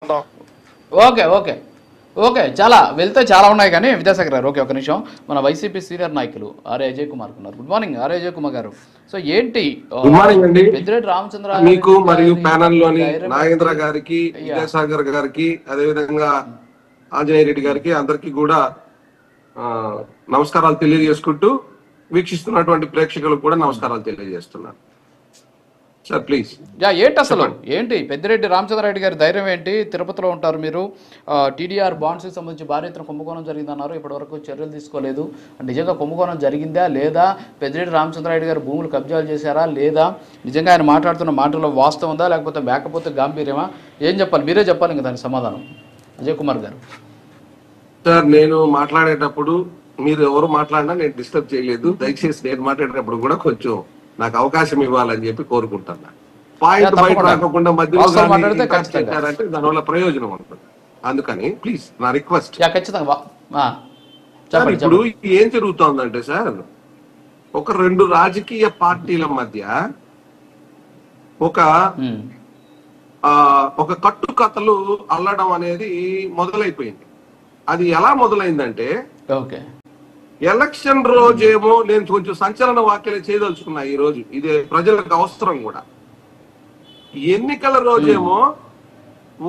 Okay okay okay చాలా వెళ్తే చాలా ఉన్నాయి కానీ విద్యాసాగర్ గారు ఓకే ఒక నిమిషం మన వైసీపీ సీనియర్ నాయకులు ఆర్ఏ అజయ్ కుమార్ ఉన్నారు. Good morning RA Ajay Kumar గారు. సో ఏంటి గుడ్ మార్నింగ్ అండి పెద్దిరెడ్డి రామచంద్ర మీకు మరియు ప్యానల్ లోని నాగేంద్ర గారికి విద్యాసాగర్ గారికి అదేవిధంగా ఆంజనేయ రెడ్డి గారికి అందరికి కూడా నమస్కారాలు తెలియజేసుకుంటూ వీక్షిస్తున్నటువంటి ప్రేక్షకులకు కూడా నమస్కారాలు తెలియజేస్తున్నాను. Sir please. ఏంటి అసలు ఏంటి పెద్దిరెడ్డి రామచంద్రారెడ్డి గారి ధైర్యం ఏంటి? తిరుపతిలో ఉంటారు మీరు. టీడీఆర్ బాండ్స్కి సంబంధించి భారీ ఎత్తున కుంభకోణం జరిగిందన్నారు, ఇప్పటివరకు చర్యలు తీసుకోలేదు. నిజంగా కుంభకోణం జరిగిందా లేదా? పెద్దిరెడ్డి రామచంద్రారెడ్డి గారు భూములు కబ్జాలు చేశారా లేదా? నిజంగా ఆయన మాట్లాడుతున్న మాటల్లో వాస్తవం ఉందా లేకపోతే గాంభీర్యమా? ఏం చెప్పాలి? మీరే చెప్పాలి ఇంకా దానికి సమాధానం అజయ్ కుమార్ గారు. సార్ నేను మాట్లాడేటప్పుడు మీరు ఎవరు మాట్లాడినా నేను డిస్టర్బ్ చేయలేదు. దయచేసి నేను మాట్లాడేటప్పుడు కూడా కొంచెం నాకు అవకాశం ఇవ్వాలని చెప్పి కోరుకుంటున్నా. పాయింట్ బయట రాకుండా మధ్యలో అంటే దానివల్ల ప్రయోజనం ఉంటుంది. అందుకని ప్లీజ్ నా రిక్వెస్ట్. ఇప్పుడు ఏం జరుగుతోందంటే సార్, ఒక రెండు రాజకీయ పార్టీల మధ్య ఒక కట్టుకథలు అల్లడం అనేది మొదలైపోయింది. అది ఎలా మొదలైందంటే, ఎలక్షన్ రోజేమో నేను కొంచెం సంచలన వ్యాఖ్యలు చేయదలుచుకున్నా ఈ రోజు, ఇది ప్రజలకు అవసరం కూడా. ఎన్నికల రోజేమో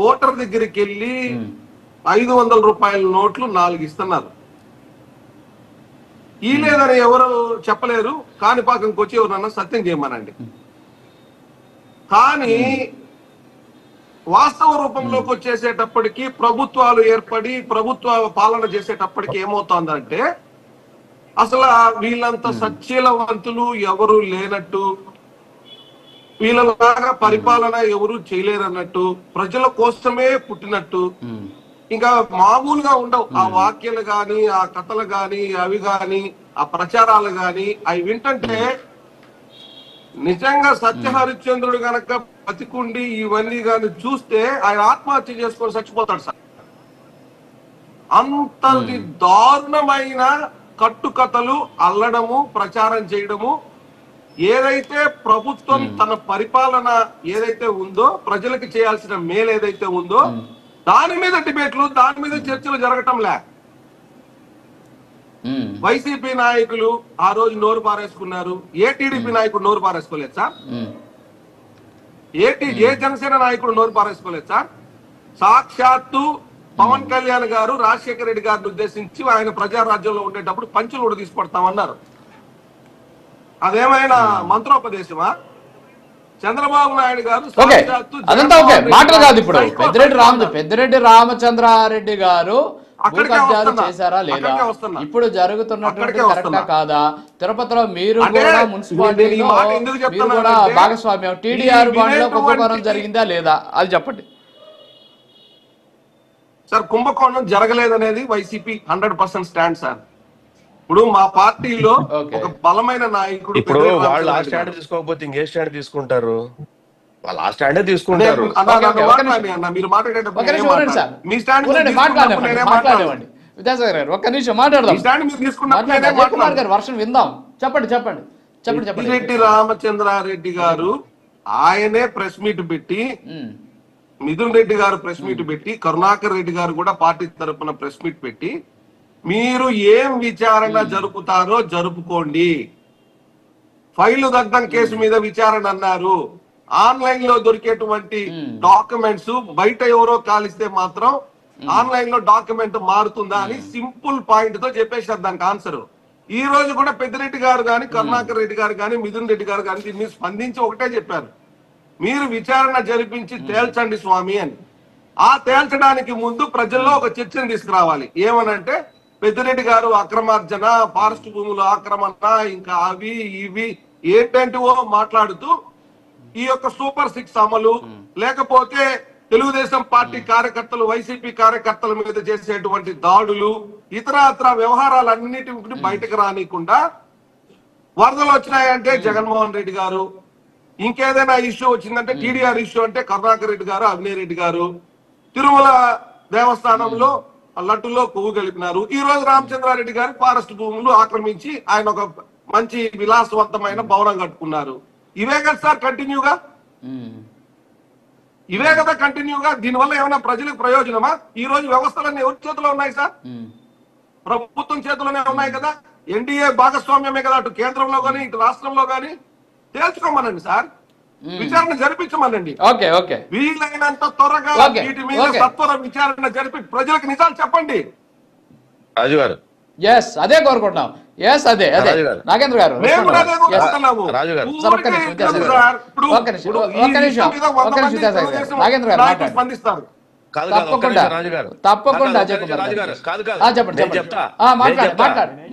ఓటర్ దగ్గరికి వెళ్ళి 500 రూపాయల నోట్లు 4 ఇస్తున్నారు. ఈ లేదని ఎవరు చెప్పలేరు, కాణిపాకంకి వచ్చి ఎవరన్నా సత్యం చేయమనండి. కానీ వాస్తవ రూపంలోకి వచ్చేసేటప్పటికి, ప్రభుత్వాలు ఏర్పడి ప్రభుత్వ పాలన చేసేటప్పటికి ఏమవుతోందంటే, అసలు వీళ్ళంత సచ్చీలవంతులు ఎవరు లేనట్టు, వీళ్ళలాగా పరిపాలన ఎవరు చేయలేరన్నట్టు, ప్రజల కోసమే పుట్టినట్టు, ఇంకా మామూలుగా ఉండవు ఆ వాక్యాలు గాని, ఆ కథలు గాని, అవి గాని, ఆ ప్రచారాలు గాని. అవి వింటంటే నిజంగా సత్యహరిశ్చంద్రుడు గనక బతికుండి ఇవన్నీ గాని చూస్తే ఆయన ఆత్మహత్య చేసుకొని చచ్చిపోతాడు సార్. అంతటి దారుణమైన కట్టుకథలు అల్లడము, ప్రచారం చేయడము, ఏదైతే ప్రభుత్వం తన పరిపాలన ఏదైతే ఉందో, ప్రజలకు చేయాల్సిన మేలు ఏదైతే ఉందో దాని మీద డిబేట్లు, దాని మీద చర్చలు జరగటంలే. వైసీపీ నాయకులు ఆ రోజు నోరు పారేసుకున్నారు. ఏ టీడీపీ నాయకుడు నోరు పారేసుకోలేదు సార్. ఏ జనసేన నాయకుడు నోరు పారేసుకోలేదు సార్. సాక్షాత్తు పవన్ కళ్యాణ్ గారు రాజశేఖర రెడ్డి గారిని ఉద్దేశించి ఆయన ప్రజారాజ్యంలో ఉండేటప్పుడు పంచులు కూడా తీసుకొడతామన్నారు. అదేమైనా మంత్రోపదేశమా? చంద్రబాబు నాయుడు గారు అదంతా ఓకే, మాటలు కాదు. ఇప్పుడు పెద్దిరెడ్డి రామచంద్రారెడ్డి గారు కబ్జాలు చేశారా లేదా, ఇప్పుడు జరుగుతున్నటువంటి కరెక్టా కాదా? తిరుపతిలో మీరు కూడా మున్సిపాలిటీలో మీరు కూడా భాగస్వామ్యం, టీడీఆర్ బాండ్లో కుంభకోణం జరిగిందా లేదా అది చెప్పండి సార్. కుంభకోణం జరగలేదనేది వైసీపీ 100% స్టాండ్ సార్. ఇప్పుడు మా పార్టీలో ఒక బలమైన నాయకుడు, ఇప్పుడు వాళ్ళు ఆ స్టాండ్ తీసుకోకపోతే ఇంకే స్టాండ్ తీసుకుంటారు? వాళ్ళు ఆ స్టాండే తీసుకుంటారు. మీరు మాట్లాడేటప్పుడు వర్షం విందాం. చెప్పండి. పెద్దిరెడ్డి రామచంద్రారెడ్డి గారు ఆయనే ప్రెస్ మీట్ పెట్టి, మిథున్ రెడ్డి గారు ప్రెస్ మీట్ పెట్టి, కరుణాకర్ రెడ్డి గారు కూడా పార్టీ తరఫున ప్రెస్ మీట్ పెట్టి, మీరు ఏం విచారణ జరుపుతారో జరుపుకోండి, ఫైలు దగ్ధం కేసు మీద విచారణ అన్నారు. ఆన్లైన్ లో దొరికేటువంటి డాక్యుమెంట్స్ బయట ఎవరో కాలిస్తే మాత్రం ఆన్లైన్ లో డాక్యుమెంట్ మారుతుందా అని సింపుల్ పాయింట్ తో చెప్పేశారు దానికి ఆన్సర్. ఈ రోజు కూడా పెద్దిరెడ్డి గారు కానీ, కరుణాకర్ రెడ్డి గారు కానీ, మిథున్ రెడ్డి గారు కానీ దీన్ని స్పందించి ఒకటే చెప్పారు, మీరు విచారణ జరిపించి తేల్చండి స్వామి అని. ఆ తేల్చడానికి ముందు ప్రజల్లో ఒక చర్చను తీసుకురావాలి. ఏమనంటే, పెద్దిరెడ్డి గారు అక్రమార్జన, ఫారెస్ట్ భూముల ఆక్రమణ, ఇంకా అవి ఇవి ఏంటంటివో మాట్లాడుతూ ఈ యొక్క సూపర్ 6 అమలు, లేకపోతే తెలుగుదేశం పార్టీ కార్యకర్తలు, వైసీపీ కార్యకర్తల మీద చేసేటువంటి దాడులు, ఇతర వ్యవహారాలన్నిటి బయటకు రానికుండా, వరదలు వచ్చినాయంటే జగన్మోహన్ రెడ్డి గారు, ఇంకేదైనా ఇష్యూ వచ్చిందంటే టీడీఆర్ ఇష్యూ అంటే కరుణాకర్ రెడ్డి గారు, అవినీ రెడ్డి గారు, తిరుమల దేవస్థానంలో లడ్డులో కొవ్వు కలిపినారు. ఈ రోజు రామచంద్రారెడ్డి గారు ఫారెస్ట్ భూములు ఆక్రమించి ఆయన ఒక మంచి విలాసవంతమైన భవనం కట్టుకున్నారు. ఇవే కదా సార్ కంటిన్యూగా. ఇదే కదా కంటిన్యూగా. దీనివల్ల ఏమైనా ప్రజలకు ప్రయోజనమా? ఈ రోజు వ్యవస్థలన్నీ ఎవరి చేతిలో ఉన్నాయి సార్? ప్రభుత్వం చేతిలోనే ఉన్నాయి కదా. ఎన్డీఏ భాగస్వామ్యమే కదా, అటు కేంద్రంలో గానీ ఇటు రాష్ట్రంలో గానీ. తేల్చుకోమనండి సార్, విచారణ జరిపించమనండి. ఓకే ఓకే వీలైనంత త్వరగా ఓకే, వీటి మీద ఓకే. సత్వర విచారణ జరిపి ప్రజలకు నిజాలు చెప్పండి. రాజు గారు, ఎస్ అదే కోరుకుంటున్నాం. ఎస్ అదే అదే రాజు గారు. నాగేంద్ర గారు మేము కూడా అదే కోరుకుంటున్నాము. రాజు గారు. సార్, ఒక్క ఊరికే నిమిషం, ఇట్లా విద్యాసాగర్ సార్, ఇప్పుడు ఒక్క నిమిషం, ఇప్పుడు ఒక్క ఈ నిమిషం, ఇష్యూ మీద 100 ఒక్క నిమిషం మంది విద్యాసాగర్ గారు. తెలుగుదేశం నాగేంద్ర గారు నాయకులు మాట్లాడండి. స్పందిస్తారు. కాదు కాదు, ఒక్క తప్పకుండా నిమిషం రాజు గారు. తప్పకుండా కాదు, అజయ్ కుమార్ రాజు గారు. గారు కాదు కాదు చెప్పండి నేను చెప్పండి. చెప్తా మాట్లాడు నేను చెప్తా. మాట్లాడు